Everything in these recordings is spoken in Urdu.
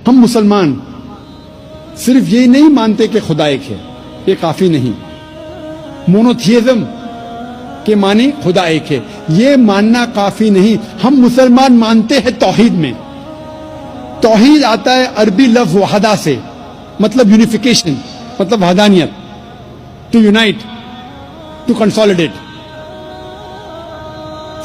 ہم مسلمان صرف یہ نہیں مانتے کہ خدا ایک ہے، یہ کافی نہیں. مونوتھیزم کے معنی خدا ایک ہے، یہ ماننا کافی نہیں. ہم مسلمان مانتے ہیں توحید میں. توحید آتا ہے عربی لفظ وحدہ سے، مطلب یونیفیکیشن، مطلب وحدانیت، ٹو یونائٹ، ٹو کنسالیڈیٹ.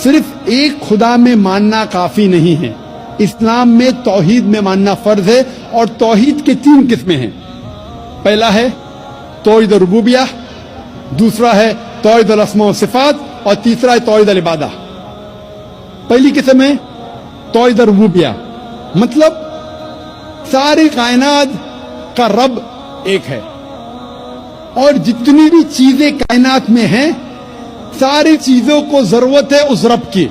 صرف ایک خدا میں ماننا کافی نہیں ہے. اسلام میں توحید میں ماننا فرض ہے، اور توحید کے 3 قسمیں ہیں. پہلا ہے توحید ربوبیہ، دوسرا ہے توحید الاسماء و صفات، اور تیسرا ہے توحید العبادہ. پہلی قسم ہے توحید ربوبیہ، مطلب ساری کائنات کا رب ایک ہے، اور جتنی بھی چیزیں کائنات میں ہیں ساری چیزوں کو ضرورت ہے اس رب کی،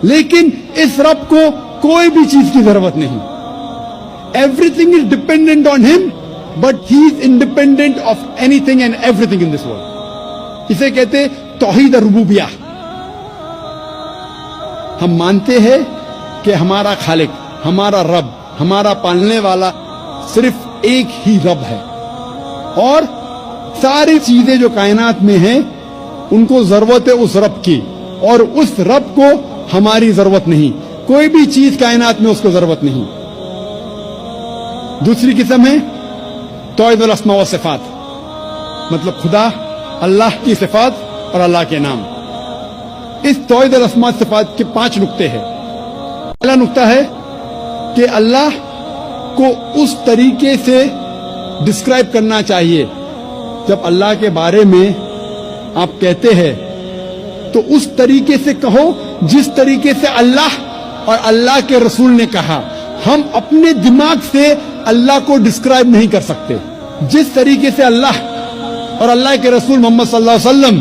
لیکن اس رب کو کوئی بھی چیز کی ضرورت نہیں. Everything is dependent on ہم، but he is independent of anything and everything in this world. اسے کہتے توحید ربوبیہ. ہم مانتے ہیں کہ ہمارا خالق، ہمارا رب، ہمارا پالنے والا صرف ایک ہی رب ہے، اور ساری چیزیں جو کائنات میں ہیں ان کو ضرورت ہے اس رب کی، اور اس رب کو ہماری ضرورت نہیں. کوئی بھی چیز کائنات میں اس کو ضرورت نہیں. دوسری قسم ہے توحید الاسماء و صفات، مطلب خدا، اللہ کی صفات اور اللہ کے نام. اس توحید الاسماء و صفات کے 5 نقطے ہیں. پہلا نقطہ ہے کہ اللہ کو اس طریقے سے ڈسکرائب کرنا چاہیے. جب اللہ کے بارے میں آپ کہتے ہیں تو اس طریقے سے کہو جس طریقے سے اللہ اور اللہ کے رسول نے کہا. ہم اپنے دماغ سے اللہ کو ڈسکرائب نہیں کر سکتے. جس طریقے سے اللہ اور اللہ کے رسول محمد صلی اللہ علیہ وسلم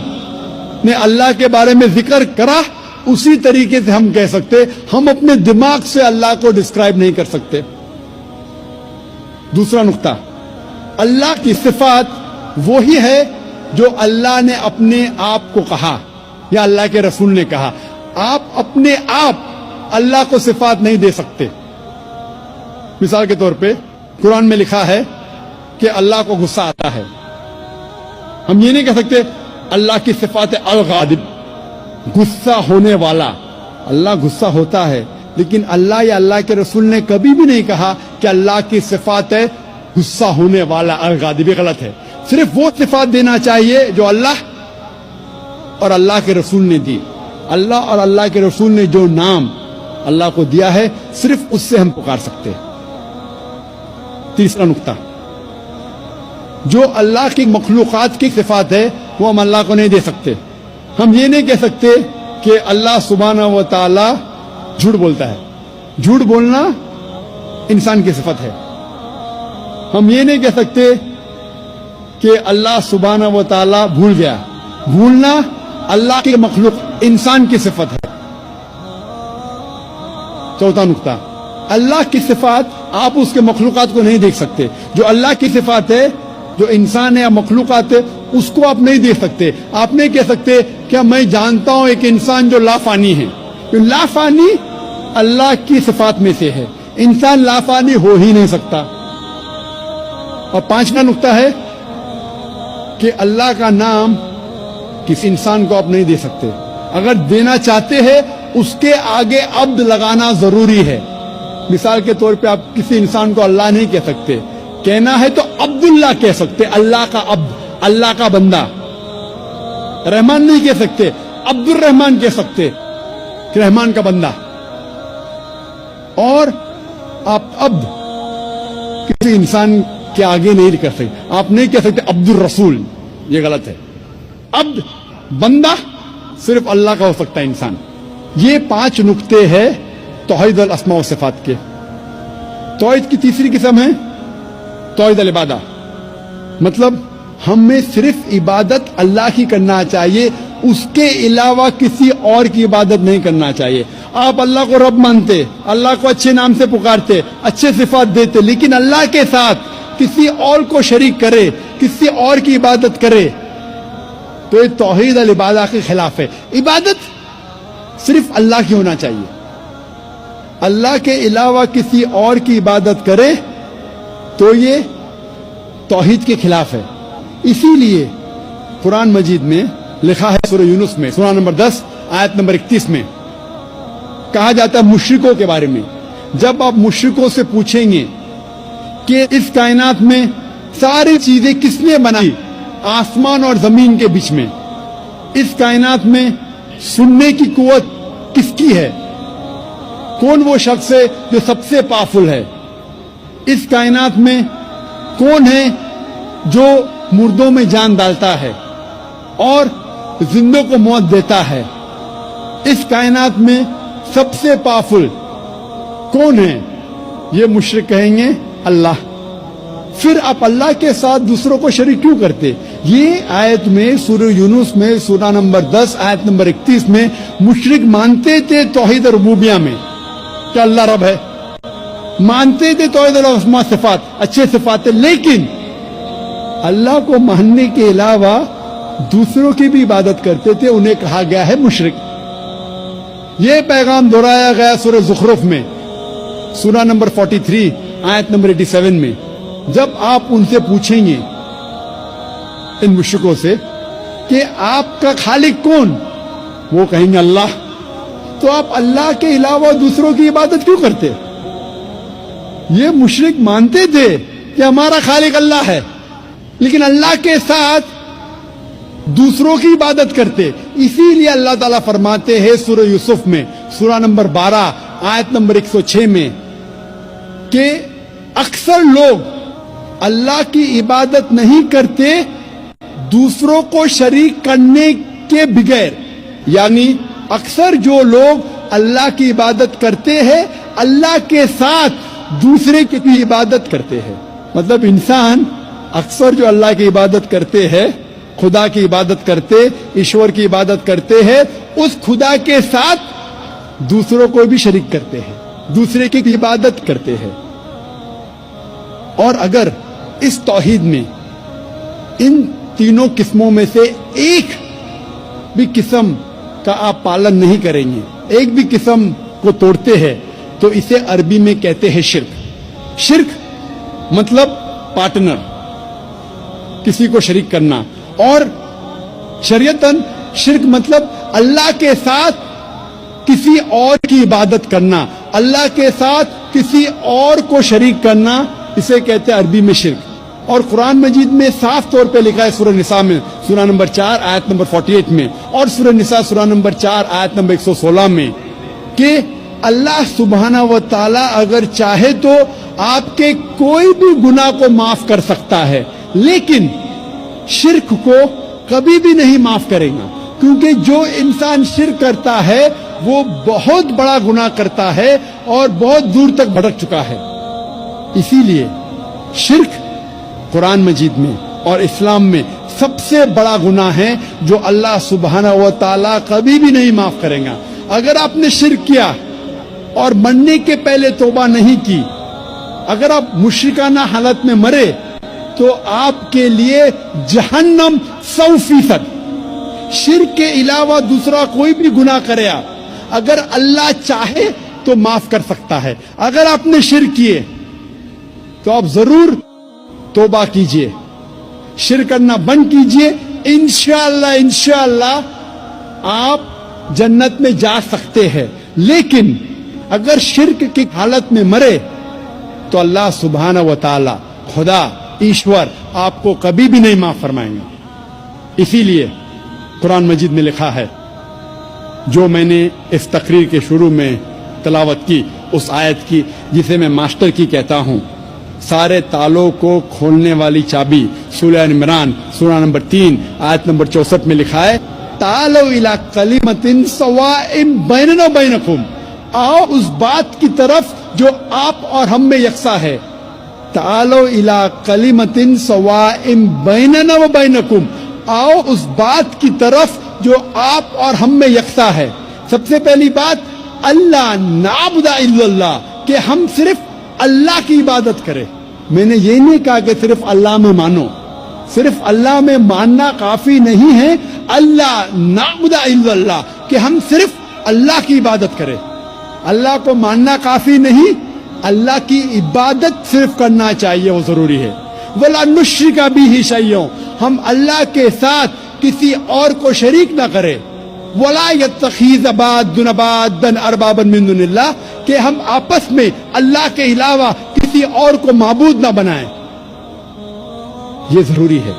نے اللہ کے بارے میں ذکر کرا اسی طریقے سے ہم کہہ سکتے. ہم اپنے دماغ سے اللہ کو ڈسکرائب نہیں کر سکتے. دوسرا نقطہ، اللہ کی صفات وہی ہے جو اللہ نے اپنے آپ کو کہا یا اللہ کے رسول نے کہا. آپ اپنے آپ اللہ کو صفات نہیں دے سکتے. مثال کے طور پہ قرآن میں لکھا ہے کہ اللہ کو غصہ آتا ہے. ہم یہ نہیں کہہ سکتے اللہ کی صفات الغاضب، غصہ ہونے والا. اللہ غصہ ہوتا ہے، لیکن اللہ یا اللہ کے رسول نے کبھی بھی نہیں کہا کہ اللہ کی صفات ہے غصہ ہونے والا، الغاضب. غلط ہے. صرف وہ صفات دینا چاہیے جو اللہ اور اللہ کے رسول نے دی. اللہ اور اللہ کے رسول نے جو نام اللہ کو دیا ہے صرف اس سے ہم پکار سکتے ہیں. تیسرا نقطہ، جو اللہ کی مخلوقات کی صفات ہے وہ ہم اللہ کو نہیں دے سکتے. ہم یہ نہیں کہہ سکتے کہ اللہ سبحانہ و تعالی جھوٹ بولتا ہے. جھوٹ بولنا انسان کی صفت ہے. ہم یہ نہیں کہہ سکتے کہ اللہ سبحانہ و تعالی بھول گیا. بھولنا اللہ کی مخلوق انسان کی صفت ہے. چوتھا نقطہ، اللہ کی صفات آپ اس کے مخلوقات کو نہیں دیکھ سکتے. جو اللہ کی صفات ہے، جو انسان ہے یا مخلوقات ہے، اس کو آپ نہیں دیکھ سکتے. آپ نہیں کہہ سکتے کہ میں جانتا ہوں ایک انسان جو لافانی ہے. لافانی اللہ کی صفات میں سے ہے. انسان لافانی ہو ہی نہیں سکتا. اور پانچواں نقطہ ہے کہ اللہ کا نام کسی انسان کو آپ نہیں دے سکتے. اگر دینا چاہتے ہیں اس کے آگے عبد لگانا ضروری ہے. مثال کے طور پہ آپ کسی انسان کو اللہ نہیں کہہ سکتے. کہنا ہے تو عبداللہ کہہ سکتے، اللہ کا عبد، اللہ کا بندہ. رحمان نہیں کہہ سکتے، عبد الرحمان کہہ سکتے، رحمان کا بندہ. اور آپ عبد کسی انسان کے آگے نہیں کر سکتے. آپ نہیں کہہ سکتے عبد الرسول، یہ غلط ہے. عبد، بندہ صرف اللہ کا ہو سکتا ہے، انسان. یہ 5 نقطے ہیں توحید الاسماء و صفات کے. توحید کی تیسری قسم ہے توحید العبادہ، مطلب ہمیں صرف عبادت اللہ کی کرنا چاہیے، اس کے علاوہ کسی اور کی عبادت نہیں کرنا چاہیے. آپ اللہ کو رب مانتے، اللہ کو اچھے نام سے پکارتے، اچھے صفات دیتے، لیکن اللہ کے ساتھ کسی اور کو شریک کرے، کسی اور کی عبادت کرے تو یہ توحید العبادہ کے خلاف ہے. عبادت صرف اللہ کی ہونا چاہیے. اللہ کے علاوہ کسی اور کی عبادت کرے تو یہ توحید کے خلاف ہے. اسی لیے قرآن مجید میں لکھا ہے سورہ یونس میں سورہ نمبر 10 آیت نمبر 31 میں کہا جاتا ہے مشرکوں کے بارے میں، جب آپ مشرکوں سے پوچھیں گے کہ اس کائنات میں ساری چیزیں کس نے بنائی، آسمان اور زمین کے بیچ میں، اس کائنات میں سننے کی قوت کس کی ہے، کون وہ شخص ہے جو سب سے پاورفل ہے، اس کائنات میں کون ہے جو مردوں میں جان ڈالتا ہے اور زندوں کو موت دیتا ہے، اس کائنات میں سب سے پاورفل کون ہے، یہ مشرک کہیں گے اللہ. پھر آپ اللہ کے ساتھ دوسروں کو شریک کیوں کرتے؟ یہ آیت میں سورہ یونس میں سورہ نمبر 10 آیت نمبر 31 میں مشرک مانتے تھے توحید ربوبیہ میں کہ اللہ رب ہے، مانتے تھے توحید الاسماء صفات، اچھے صفات، لیکن اللہ کو ماننے کے علاوہ دوسروں کی بھی عبادت کرتے تھے، انہیں کہا گیا ہے مشرک. یہ پیغام دہرایا گیا سورہ زخرف میں سورہ نمبر 43 آیت نمبر 87 میں. جب آپ ان سے پوچھیں گے ان مشرکوں سے کہ آپ کا خالق کون، وہ کہیں گے اللہ، تو آپ اللہ کے علاوہ دوسروں کی عبادت کیوں کرتے؟ یہ مشرک مانتے تھے کہ ہمارا خالق اللہ ہے، لیکن اللہ کے ساتھ دوسروں کی عبادت کرتے. اسی لیے اللہ تعالیٰ فرماتے ہیں سورہ یوسف میں سورہ نمبر 12 آیت نمبر 106 میں کہ اکثر لوگ اللہ کی عبادت نہیں کرتے دوسروں کو شریک کرنے کے بغیر، یعنی اکثر جو لوگ اللہ کی عبادت کرتے ہیں اللہ کے ساتھ دوسرے کی عبادت کرتے ہیں. مطلب انسان اکثر جو اللہ کی عبادت کرتے ہیں، خدا کی عبادت کرتے، ایشور کی عبادت کرتے ہیں، اس خدا کے ساتھ دوسروں کو بھی شریک کرتے ہیں، دوسرے کی عبادت کرتے ہیں. اور اگر اس توحید میں ان تینوں قسموں میں سے ایک بھی قسم کا آپ پالن نہیں کریں گے، ایک بھی قسم کو توڑتے ہیں، تو اسے عربی میں کہتے ہیں شرک. شرک مطلب پارٹنر، کسی کو شریک کرنا، اور شریعتاً شرک مطلب اللہ کے ساتھ کسی اور کی عبادت کرنا، اللہ کے ساتھ کسی اور کو شریک کرنا، اسے کہتے ہیں عربی میں شرک. اور قرآن مجید میں صاف طور پہ لکھا ہے سورہ نساء میں سورہ نمبر 4 آیت نمبر 48 میں اور سورہ نساء سورہ نمبر 4 آیت نمبر 116 میں کہ اللہ سبحانہ و تعالی اگر چاہے تو آپ کے کوئی بھی گناہ کو معاف کر سکتا ہے، لیکن شرک کو کبھی بھی نہیں معاف کرے گا، کیونکہ جو انسان شرک کرتا ہے وہ بہت بڑا گناہ کرتا ہے اور بہت دور تک بھٹک چکا ہے. اسی لیے شرک قرآن مجید میں اور اسلام میں سب سے بڑا گناہ ہے جو اللہ سبحانہ و تعالیٰ کبھی بھی نہیں معاف کرے گا. اگر آپ نے شرک کیا اور مرنے کے پہلے توبہ نہیں کی، اگر آپ مشرکانہ حالت میں مرے تو آپ کے لیے جہنم 100%. شرک کے علاوہ دوسرا کوئی بھی گناہ کرے، آپ اگر اللہ چاہے تو معاف کر سکتا ہے. اگر آپ نے شرک کیے تو آپ ضرور توبہ کیجئے، شرک کرنا بند کیجئے، انشاءاللہ آپ جنت میں جا سکتے ہیں. لیکن اگر شرک کی حالت میں مرے تو اللہ سبحانہ و تعالی خدا ایشور آپ کو کبھی بھی نہیں معاف فرمائیں گے. اسی لیے قرآن مجید میں لکھا ہے، جو میں نے اس تقریر کے شروع میں تلاوت کی، اس آیت کی جسے میں ماسٹر کی کہتا ہوں، سارے تالوں کو کھولنے والی چابی، سورہ عمران سورہ نمبر 3 آیت نمبر 64 میں لکھا ہے، تعالوا الی کلمۃ سواء بیننا و بینکم، آؤ اس بات کی طرف جو آپ اور ہم میں یکساں ہے. تعالوا الی کلمۃ سواء بیننا و بینکم، آؤ اس بات کی طرف جو آپ اور ہم میں یکساں ہے. سب سے پہلی بات، اللہ نعبد الا اللہ، کہ ہم صرف اللہ کی عبادت کرے. میں نے یہ نہیں کہا کہ صرف اللہ میں مانو، صرف اللہ میں ماننا کافی نہیں ہے. اللہ نعبد الا اللہ، کہ ہم صرف اللہ کی عبادت کرے. اللہ کو ماننا کافی نہیں، اللہ کی عبادت صرف کرنا چاہیے، وہ ضروری ہے۔ وَلَا نُشْرِكَ بِهِ شَيْئًا، ہم اللہ کے ساتھ کسی اور کو شریک نہ کریں۔ وَلَا يَتَّخِذَ بَعْضُنَا بَعْضًا أَرْبَابًا مِّن دُونِ اللَّهِ، کہ ہم آپس میں اللہ کے علاوہ کسی اور کو معبود نہ بنائیں، یہ ضروری ہے۔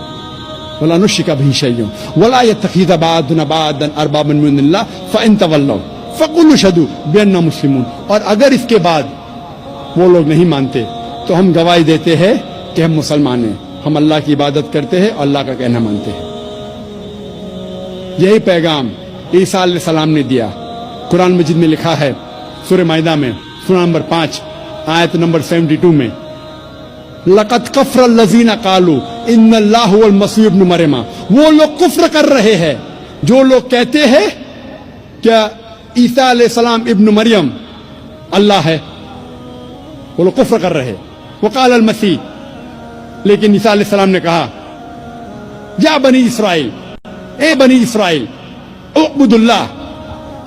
وَلَا نُشْرِكَ بِهِ شَيْئًا وَلَا يَتَّخِذَ بَعْضُنَا بَعْضًا أَرْبَابًا مِّن دُونِ اللَّهِ فَإِن تَوَلَّوْا فَقُولُوا اشْهَدُوا بِأَنَّا مُسْلِمُونَ، اور اگر اس کے بعد وہ لوگ نہیں مانتے تو ہم گواہی دیتے ہیں کہ ہم مسلمان ہیں، ہم اللہ کی عبادت کرتے ہیں اور اللہ کا کہنا مانتے ہیں۔ یہی پیغام عیسیٰ علیہ السلام نے دیا۔ قرآن مجید میں لکھا ہے سورہ مائدہ میں سورہ نمبر 5 آیت نمبر 72 میں، لَقَدْ كَفَرَ الَّذِينَ قَالُوا إِنَّ اللَّهَ هُوَ الْمَسِيحُ ابْنُ مَرْيَمَ، وہ لوگ کفر کر رہے ہیں جو لوگ کہتے ہیں کہ عیسیٰ علیہ السلام ابن مریم اللہ ہے، وہ لوگ کفر کر رہے۔ وقال المسیح، لیکن عیسیٰ علیہ السلام نے کہا یا بنی اسرائیل، اے بنی اسرائیل، اعبدوا اللہ،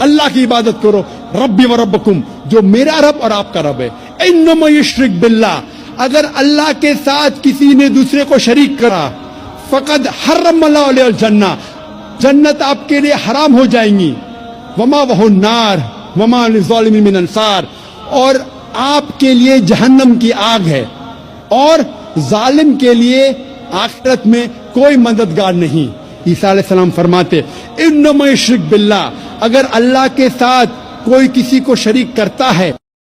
اللہ کی عبادت کرو، ربی و ربکم، جو میرا رب اور آپ کا رب ہے۔ انما یشرک باللہ، اگر اللہ کے ساتھ کسی نے دوسرے کو شریک کرا، فقد حرم اللہ علیہ الجنہ، جنت آپ کے لیے حرام ہو جائیں گی، وما وہ النار وما للظالمین من انصار، اور آپ کے لیے جہنم کی آگ ہے، اور ظالم کے لیے آخرت میں کوئی مددگار نہیں۔ عیسیٰ علیہ السلام فرماتے انما یشرک باللہ، اگر اللہ کے ساتھ کوئی کسی کو شریک کرتا ہے